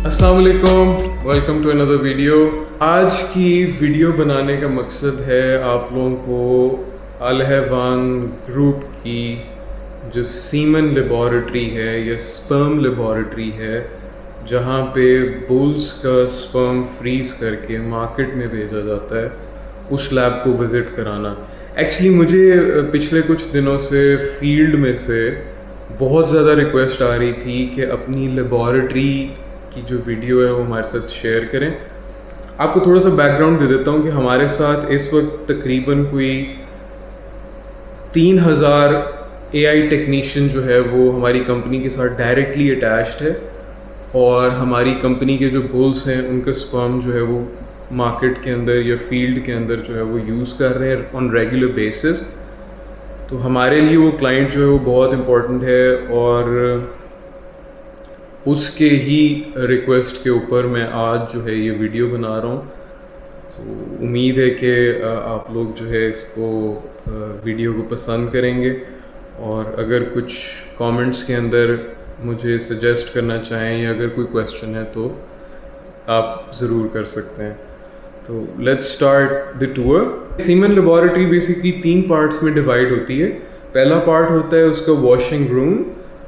अस्सलाम वालेकुम, welcome to another video. आज की वीडियो बनाने का मकसद है आप लोगों को अल हैवान ग्रुप की जो सीमन लेबॉरेटरी है या स्पर्म लेबॉरेटरी है, जहाँ पे बुल्स का स्पर्म फ्रीज करके मार्केट में भेजा जाता है, उस लैब को विज़िट कराना। एक्चुअली मुझे पिछले कुछ दिनों से फील्ड में से बहुत ज़्यादा रिक्वेस्ट आ रही थी कि अपनी लेबॉरेटरी की जो वीडियो है वो हमारे साथ शेयर करें। आपको थोड़ा सा बैकग्राउंड दे देता हूँ कि हमारे साथ इस वक्त तकरीबन कोई 3000 AI टेक्नीशियन जो है वो हमारी कंपनी के साथ डायरेक्टली अटैच्ड है, और हमारी कंपनी के जो बुल्स हैं उनका स्पर्म जो है वो मार्केट के अंदर या फील्ड के अंदर जो है वो यूज़ कर रहे हैं ऑन रेगुलर बेसिस। तो हमारे लिए वो क्लाइंट जो है वो बहुत इम्पोर्टेंट है, और उसके ही रिक्वेस्ट के ऊपर मैं आज जो है ये वीडियो बना रहा हूँ। तो उम्मीद है कि आप लोग जो है इसको वीडियो को पसंद करेंगे, और अगर कुछ कमेंट्स के अंदर मुझे सजेस्ट करना चाहें या अगर कोई क्वेश्चन है तो आप ज़रूर कर सकते हैं। तो let's start the tour. Semen laboratory basically 3 parts में डिवाइड होती है। पहला पार्ट होता है उसका वॉशिंग रूम,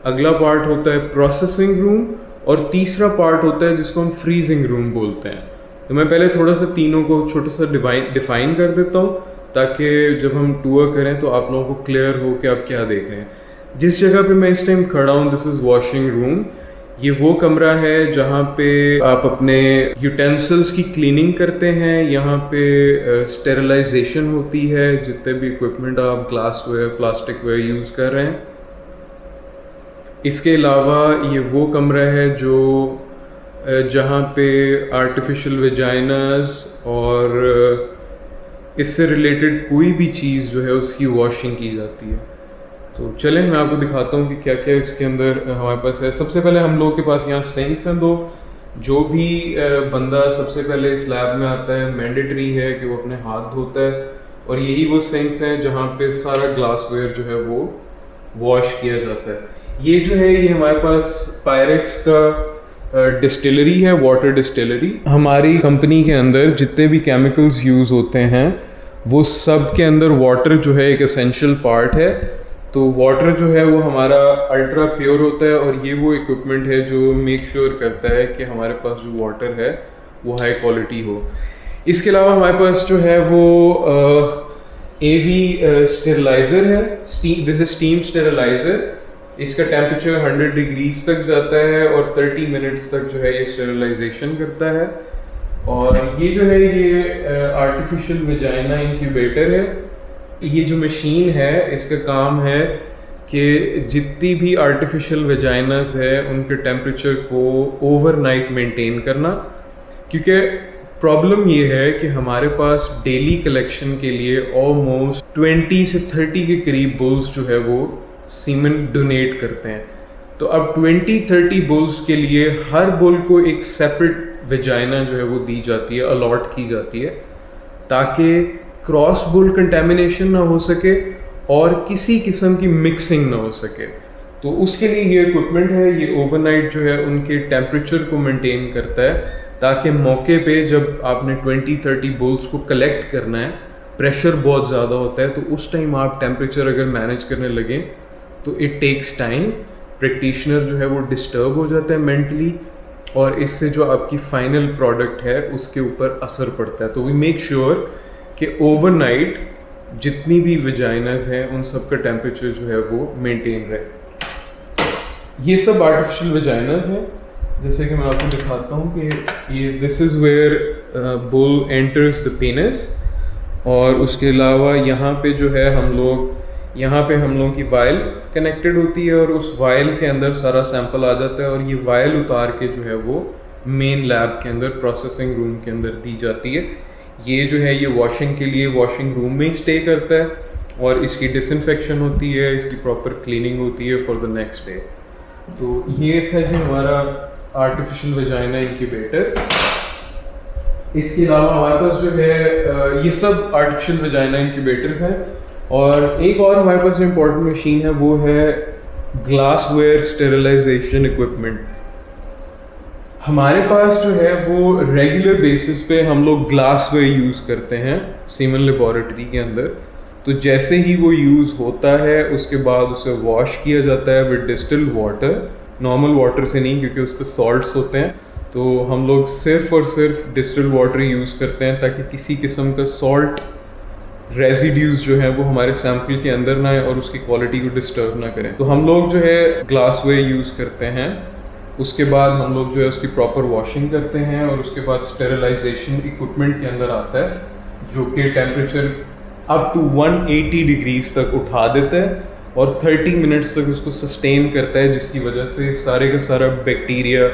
अगला पार्ट होता है प्रोसेसिंग रूम, और तीसरा पार्ट होता है जिसको हम फ्रीजिंग रूम बोलते हैं। तो मैं पहले थोड़ा सा तीनों को छोटा सा डिफाइन कर देता हूँ, ताकि जब हम टूर करें तो आप लोगों को क्लियर हो कि आप क्या देख रहे हैं। जिस जगह पे मैं इस टाइम खड़ा हूँ, दिस इज़ वॉशिंग रूम। ये वो कमरा है जहाँ पे आप अपने यूटेंसिल्स की क्लीनिंग करते हैं। यहाँ पे स्टेरिलाइजेशन होती है, जितने भी इक्विपमेंट आप ग्लासवेयर, प्लास्टिकवेयर यूज़ कर रहे हैं। इसके अलावा ये वो कमरा है जो जहाँ पे आर्टिफिशियल वेजाइनस और इससे रिलेटेड कोई भी चीज़ जो है उसकी वॉशिंग की जाती है। तो चलें मैं आपको दिखाता हूँ कि क्या क्या इसके अंदर हमारे पास है। सबसे पहले हम लोग के पास यहाँ सिंक्स हैं 2। जो भी बंदा सबसे पहले इस लैब में आता है, मैंडेटरी है कि वो अपने हाथ धोता है, और यही वो सिंक्स हैं जहाँ पे सारा ग्लासवेयर जो है वो वॉश किया जाता है। ये जो है ये हमारे पास पायरेक्स का डिस्टिलरी है, वाटर डिस्टिलरी। हमारी कंपनी के अंदर जितने भी केमिकल्स यूज़ होते हैं वो सब के अंदर वाटर जो है एक एसेंशियल पार्ट है। तो वाटर जो है वो हमारा अल्ट्रा प्योर होता है, और ये वो इक्विपमेंट है जो मेक श्योर करता है कि हमारे पास जो वाटर है वो हाई क्वालिटी हो। इसके अलावा हमारे पास जो है वो AV स्टेरिलाइज़र है, दिस इज स्टीम स्टेरिलाइज़र। इसका टेम्परेचर 100 डिग्रीज तक जाता है और 30 मिनट्स तक जो है ये स्टेरिलाइजेशन करता है। और ये जो है ये आर्टिफिशियल वेजाइना इंक्यूबेटर है। ये जो मशीन है इसका काम है कि जितनी भी आर्टिफिशियल वेजाइनास है उनके टेम्परेचर को ओवरनाइट मेंटेन करना, क्योंकि प्रॉब्लम ये है कि हमारे पास डेली कलेक्शन के लिए ऑलमोस्ट 20 से 30 के करीब बुल्स जो है वो सीमन डोनेट करते हैं। तो अब 20-30 बुल्स के लिए हर बुल को एक सेपरेट वेजाइना जो है वो दी जाती है, अलॉट की जाती है, ताकि क्रॉस बुल कंटेमिनेशन ना हो सके और किसी किस्म की मिक्सिंग ना हो सके। तो उसके लिए ये इक्विपमेंट है, ये ओवरनाइट जो है उनके टेम्परेचर को मेंटेन करता है, ताकि मौके पे जब आपने 20-30 बुल्स को कलेक्ट करना है, प्रेशर बहुत ज़्यादा होता है, तो उस टाइम आप टेम्परेचर अगर मैनेज करने लगें तो इट टेक्स टाइम। प्रैक्टिशनर जो है वो डिस्टर्ब हो जाता है मेंटली, और इससे जो आपकी फाइनल प्रोडक्ट है उसके ऊपर असर पड़ता है। तो वी मेक श्योर कि ओवरनाइट जितनी भी वेजाइनास हैं उन सब का टेम्परेचर जो है वो मेंटेन रहे। ये सब आर्टिफिशियल वेजाइनास हैं, जैसे कि मैं आपको दिखाता हूँ कि ये this is where bull enters the penis. और उसके अलावा यहाँ पे जो है हम लोगों की वायल कनेक्टेड होती है, और उस वायल के अंदर सारा सैंपल आ जाता है, और ये वायल उतार के जो है वो मेन लैब के अंदर प्रोसेसिंग रूम के अंदर दी जाती है। ये जो है ये वॉशिंग के लिए वॉशिंग रूम में ही स्टे करता है, और इसकी डिसइंफेक्शन होती है, इसकी प्रॉपर क्लीनिंग होती है फॉर द नेक्स्ट डे। तो ये था जी हमारा आर्टिफिशियल वेजाइना इंक्यूबेटर। इसके अलावा हमारे पास जो है ये सब आर्टिफिशियल वेजाइना इंक्यूबेटर्स हैं, और एक और हमारे पास जो इम्पोर्टेंट मशीन है वो है ग्लासवेयर स्टेरिलाइजेशन इक्विपमेंट। हमारे पास जो है वो रेगुलर बेसिस पे हम लोग ग्लासवेयर यूज़ करते हैं सीमन लेबोरेटरी के अंदर। तो जैसे ही वो यूज़ होता है उसके बाद उसे वॉश किया जाता है with distilled water, normal water से नहीं, क्योंकि उस पर सॉल्ट्स होते हैं। तो हम लोग सिर्फ और सिर्फ डिस्टिल्ड वाटर यूज़ करते हैं ताकि किसी किस्म का सॉल्ट रेजिड्यूज जो है वो हमारे सैंपल के अंदर ना आए और उसकी क्वालिटी को डिस्टर्ब ना करें। तो हम लोग जो है ग्लासवेयर यूज़ करते हैं। उसके बाद हम लोग जो है उसकी प्रॉपर वॉशिंग करते हैं और उसके बाद स्टेरिलाइजेशन इक्विपमेंट के अंदर आता है जो कि टेम्परेचर अप टू 180 डिग्रीज तक उठा देता है और 30 मिनट्स तक उसको सस्टेन करता है, जिसकी वजह से सारे का सारा बैक्टीरिया,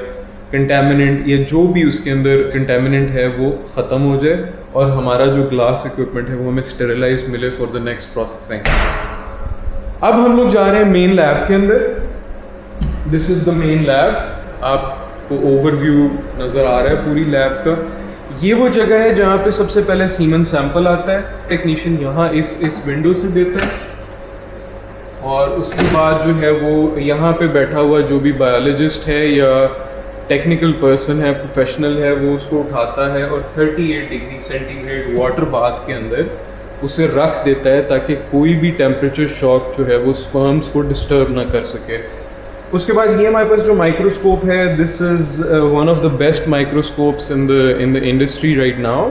कंटेमिनेंट या जो भी उसके अंदर कंटेमिनेंट है वो ख़त्म हो जाए और हमारा जो ग्लास इक्विपमेंट है वो हमें स्टेरिलाइज मिले फॉर द नेक्स्ट प्रोसेसिंग। अब हम लोग जा रहे हैं मेन लैब के अंदर। This is the main lab. आपको ओवरव्यू नज़र आ रहा है पूरी लैब का। ये वो जगह है जहाँ पे सबसे पहले सीमन सैंपल आता है। टेक्नीशियन यहाँ इस विंडो से देता है और उसके बाद जो है वो यहाँ पे बैठा हुआ जो भी बायोलॉजिस्ट है या टेक्निकल पर्सन है, प्रोफेशनल है, वो उसको उठाता है और 38 डिग्री सेंटीग्रेड वाटर बाथ के अंदर उसे रख देता है ताकि कोई भी टेम्परेचर शॉक जो है वो स्पर्म्स को डिस्टर्ब ना कर सके। उसके बाद ये हमारे पास जो माइक्रोस्कोप है, this is one of the best microscopes in the industry right now.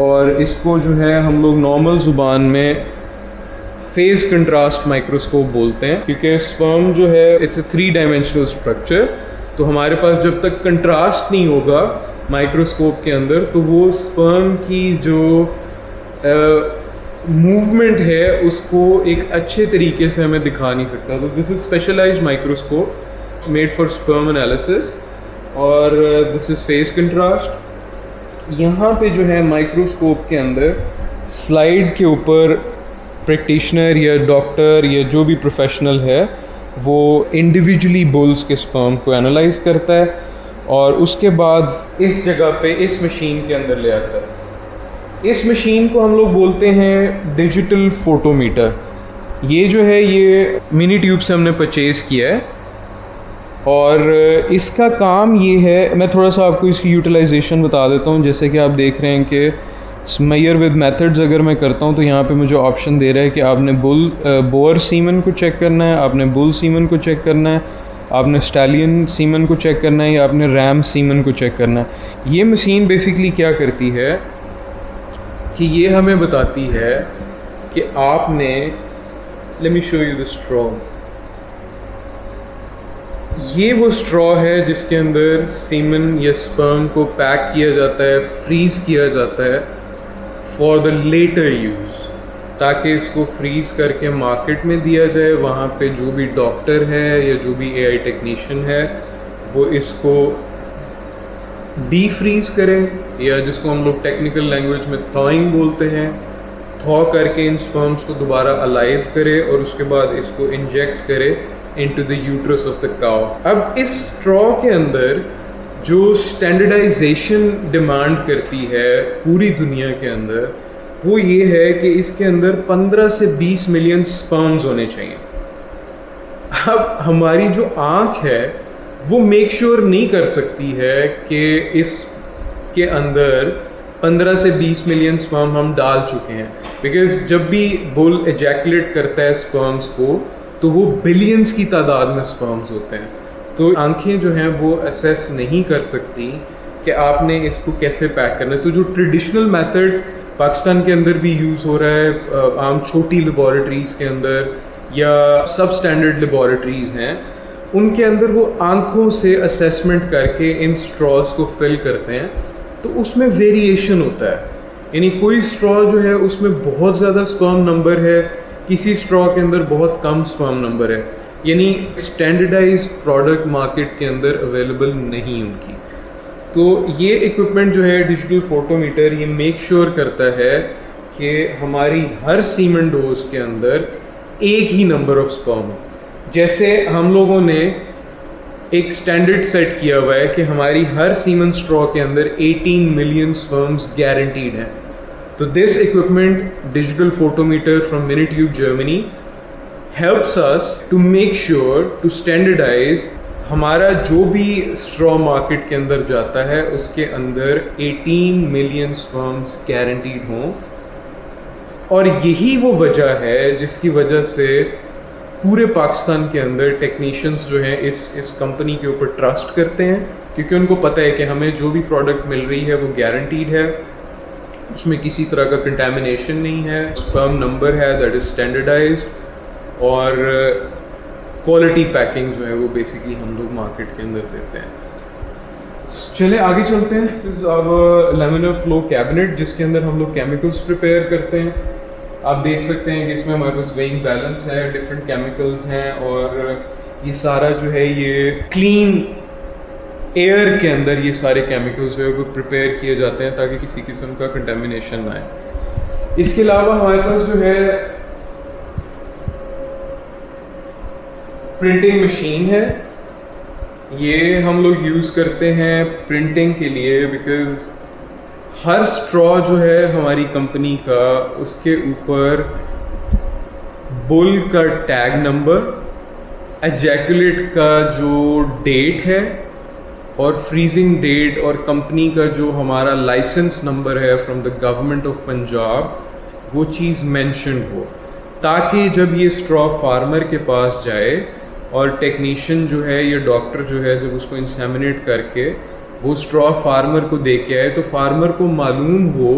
और इसको जो है हम लोग नॉर्मल ज़ुबान में फेज कंट्रास्ट माइक्रोस्कोप बोलते हैं, क्योंकि स्पर्म जो है इट्स अ 3 डायमेंशनल स्ट्रक्चर। तो हमारे पास जब तक कंट्रास्ट नहीं होगा माइक्रोस्कोप के अंदर तो वो स्पर्म की जो मूवमेंट है उसको एक अच्छे तरीके से हमें दिखा नहीं सकता। तो this is specialised microscope made for sperm analysis और दिस इज फेस कंट्रास्ट। यहाँ पे जो है माइक्रोस्कोप के अंदर स्लाइड के ऊपर प्रैक्टिशनर या डॉक्टर या जो भी प्रोफेशनल है वो इंडिविजुअली बुल्स के स्पर्म को एनालाइज करता है और उसके बाद इस जगह पे इस मशीन के अंदर ले आता है। इस मशीन को हम लोग बोलते हैं डिजिटल फोटोमीटर। ये जो है ये मिनी ट्यूब से हमने परचेज़ किया है और इसका काम ये है, मैं थोड़ा सा आपको इसकी यूटिलाइजेशन बता देता हूँ। जैसे कि आप देख रहे हैं कि मेयर विद मेथड्स अगर मैं करता हूँ तो यहाँ पे मुझे ऑप्शन दे रहा है कि आपने बोअर सीमन को चेक करना है, आपने बुल सीमन को चेक करना है, आपने स्टैलियन सीमन को चेक करना है या आपने रैम सीमन को चेक करना है। ये मशीन बेसिकली क्या करती है कि ये हमें बताती है कि आपने, let me show you the straw. ये वो स्ट्रॉ है जिसके अंदर सीमन या स्पर्म को पैक किया जाता है, फ्रीज किया जाता है फॉर द लेटर यूज़, ताकि इसको फ्रीज़ करके मार्केट में दिया जाए। वहाँ पे जो भी डॉक्टर है या जो भी एआई टेक्नीशियन है वो इसको डी फ्रीज करे या जिसको हम लोग टेक्निकल लैंग्वेज में थॉइंग बोलते हैं, थॉ करके इन स्पर्म्स को दोबारा अलाइव करे और उसके बाद इसको इंजेक्ट करे into the uterus of the cow. अब इस स्ट्रॉ के अंदर जो स्टैंडर्डाइजेशन डिमांड करती है पूरी दुनिया के अंदर वो ये है कि इसके अंदर 15 से 20 मिलियन स्पर्म्स होने चाहिए। अब हमारी जो आँख है वो मेक श्योर नहीं कर सकती है कि इसके अंदर 15 से 20 मिलियन स्पर्म हम डाल चुके हैं, बिकॉज जब भी बुल एजैकुलेट करता है स्पर्म्स को तो वो बिलियंस की तादाद में स्पर्म्स होते हैं। तो आंखें जो हैं वो असेस नहीं कर सकती कि आपने इसको कैसे पैक करना है। तो जो ट्रेडिशनल मेथड पाकिस्तान के अंदर भी यूज़ हो रहा है, आम छोटी लेबॉरेटरीज़ के अंदर या सब स्टैंडर्ड लेबॉरेटरीज़ हैं, उनके अंदर वो आंखों से असेसमेंट करके इन स्ट्रॉज को फिल करते हैं। तो उसमें वेरिएशन होता है, यानी कोई स्ट्रॉ जो है उसमें बहुत ज़्यादा स्पर्म नंबर है, किसी स्ट्रॉ के अंदर बहुत कम स्पर्म नंबर है, यानी स्टैंडर्डाइज प्रोडक्ट मार्केट के अंदर अवेलेबल नहीं उनकी। तो ये इक्विपमेंट जो है डिजिटल फोटोमीटर, ये मेक श्योर करता है कि हमारी हर सीमन डोज के अंदर एक ही नंबर ऑफ स्पर्म। जैसे हम लोगों ने एक स्टैंडर्ड सेट किया हुआ है कि हमारी हर सीमन स्ट्रॉ के अंदर 18 मिलियन स्पर्म्स गारंटीड हैं। तो this equipment, digital photometer from Minitube Germany, helps us to make sure to standardize हमारा जो भी स्ट्रॉ मार्केट के अंदर जाता है उसके अंदर 18 मिलियन स्पर्म्स गारंटीड हों, और यही वो वजह है जिसकी वजह से पूरे पाकिस्तान के अंदर टेक्नीशियंस जो हैं इस कंपनी के ऊपर ट्रस्ट करते हैं, क्योंकि उनको पता है कि हमें जो भी प्रोडक्ट मिल रही है वो गारंटीड है, उसमें किसी तरह का कंटेमिनेशन नहीं है, स्पर्म नंबर है दैट इज़ स्टैंडर्डाइज्ड, और क्वालिटी पैकिंग जो है वो बेसिकली हम लोग मार्केट के अंदर देते हैं। चले आगे चलते हैं। This is our laminar flow cabinet जिसके अंदर हम लोग केमिकल्स प्रिपेयर करते हैं। आप देख सकते हैं कि इसमें हमारे पास वेइंग बैलेंस है, डिफरेंट केमिकल्स हैं, और ये सारा जो है ये क्लीन एयर के अंदर ये सारे केमिकल्स जो है वो प्रिपेयर किए जाते हैं ताकि किसी किस्म का कंटेमिनेशन ना आए। इसके अलावा हमारे पास जो है प्रिंटिंग मशीन है, ये हम लोग यूज़ करते हैं प्रिंटिंग के लिए, बिकॉज़ हर स्ट्रॉ जो है हमारी कंपनी का उसके ऊपर बुल का टैग नंबर, एजैकुलेट का जो डेट है और फ्रीजिंग डेट और कंपनी का जो हमारा लाइसेंस नंबर है from the government of Punjab, वो चीज़ मेंशन हो, ताकि जब ये स्ट्रॉ फार्मर के पास जाए और टेक्नीशियन जो है या डॉक्टर जो है जब उसको इंसेमिनेट करके वो स्ट्रॉ फार्मर को दे के आए तो फार्मर को मालूम हो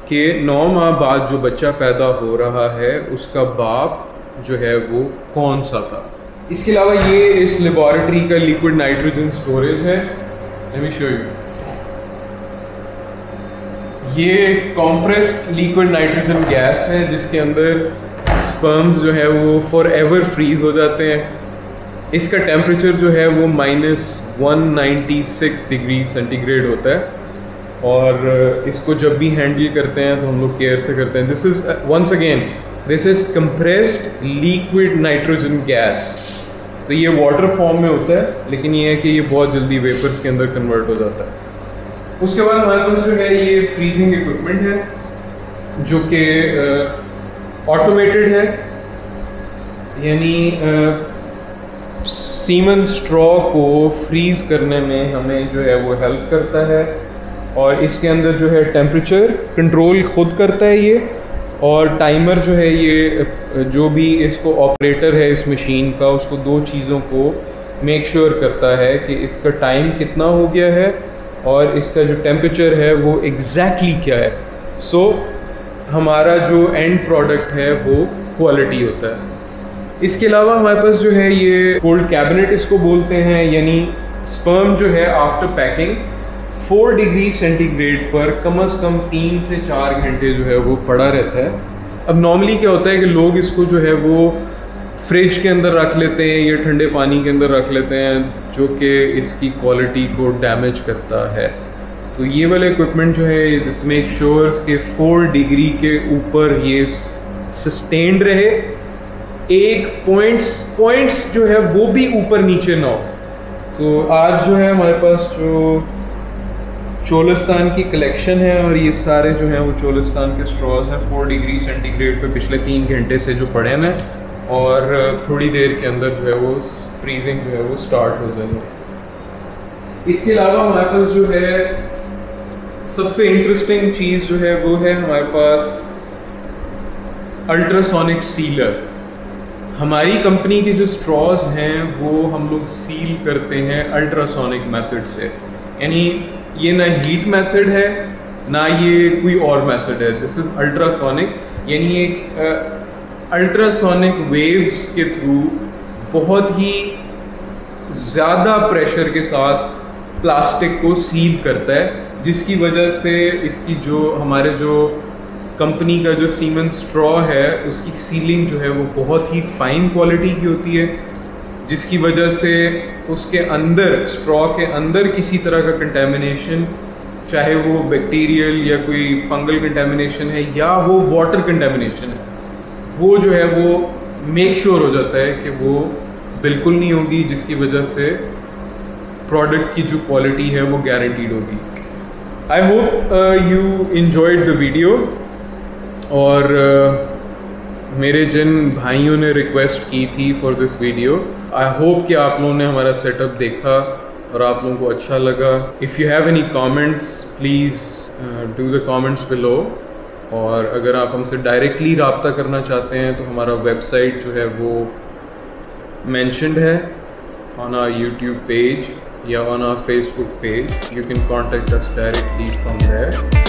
कि 9 माह बाद जो बच्चा पैदा हो रहा है उसका बाप जो है वो कौन सा था। इसके अलावा ये इस लेबॉरेटरी का लिक्विड नाइट्रोजन स्टोरेज है, लेट मी शो यू। ये कॉम्प्रेस्ड लिक्विड नाइट्रोजन गैस है जिसके अंदर स्पर्म्स जो है वो फॉर एवर फ्रीज हो जाते हैं। इसका टेम्परेचर जो है वो -196 डिग्री सेंटीग्रेड होता है, और इसको जब भी हैंडल करते हैं तो हम लोग केयर से करते हैं। This is once again this is compressed liquid nitrogen gas. तो ये वाटर फॉर्म में होता है, लेकिन ये है कि ये बहुत जल्दी वेपर्स के अंदर कन्वर्ट हो जाता है। उसके बाद हमारे पास जो है ये फ्रीजिंग इक्विपमेंट है जो कि ऑटोमेटेड है, यानी सीमन स्ट्रॉ को फ्रीज करने में हमें जो है वो हेल्प करता है, और इसके अंदर जो है टेम्परेचर कंट्रोल खुद करता है ये, और टाइमर जो है ये जो भी इसको ऑपरेटर है इस मशीन का उसको 2 चीज़ों को मेक श्योर करता है कि इसका टाइम कितना हो गया है और इसका जो टेम्परेचर है वो एग्जैक्टली क्या है। सो हमारा जो एंड प्रोडक्ट है वो क्वालिटी होता है। इसके अलावा हमारे पास जो है ये कोल्ड कैबिनेट इसको बोलते हैं, यानी स्पर्म जो है आफ्टर पैकिंग 4 डिग्री सेंटीग्रेड पर कम से कम 3 से 4 घंटे जो है वो पड़ा रहता है। अब नॉर्मली क्या होता है कि लोग इसको जो है वो फ्रिज के अंदर रख लेते हैं या ठंडे पानी के अंदर रख लेते हैं, जो कि इसकी क्वालिटी को डैमेज करता है। तो ये वाला इक्विपमेंट जो है दिस मेक श्योर्स के 4 डिग्री के ऊपर ये सस्टेन्ड रहे, एक पॉइंट्स जो है वो भी ऊपर नीचे ना हो। तो आज जो है हमारे पास जो चोलिस्तान की कलेक्शन है, और ये सारे जो हैं वो चोलिस्तान के स्ट्रॉज हैं 4 डिग्री सेंटीग्रेड पे पिछले 3 घंटे से जो पड़े हैं, और थोड़ी देर के अंदर जो है वो फ्रीजिंग जो है वो स्टार्ट हो जाएंगे। इसके अलावा हमारे पास जो है सबसे इंटरेस्टिंग चीज़ जो है वो है हमारे पास अल्ट्रासोनिक सीलर। हमारी कंपनी के जो स्ट्रॉज हैं वो हम लोग सील करते हैं अल्ट्रासोनिक मेथड से, यानी ये ना हीट मेथड है ना ये कोई और मेथड है, दिस इज़ अल्ट्रासोनिक, यानी एक अल्ट्रासोनिक वेव्स के थ्रू बहुत ही ज़्यादा प्रेशर के साथ प्लास्टिक को सील करता है, जिसकी वजह से इसकी जो हमारे जो कंपनी का जो सीमन स्ट्रॉ है उसकी सीलिंग जो है वो बहुत ही फाइन क्वालिटी की होती है, जिसकी वजह से उसके अंदर स्ट्रॉ के अंदर किसी तरह का कंटेमिनेशन, चाहे वो बैक्टीरियल या कोई फंगल कंटेमिनेशन है या वो वाटर कंटेमिनेशन है, वो जो है वो मेक श्योर हो जाता है कि वो बिल्कुल नहीं होगी, जिसकी वजह से प्रोडक्ट की जो क्वालिटी है वो गारंटीड होगी। I hope you enjoyed the video, और मेरे जिन भाइयों ने रिक्वेस्ट की थी for this video I hope कि आप लोगों ने हमारा सेटअप देखा और आप लोगों को अच्छा लगा. If you have any comments please do the comments below. और अगर आप हमसे डायरेक्टली रब्ता करना चाहते हैं तो हमारा वेबसाइट जो है वो मेंशन्ड है ऑन आवर यूट्यूब पेज या on our Facebook page. You can contact us directly from there.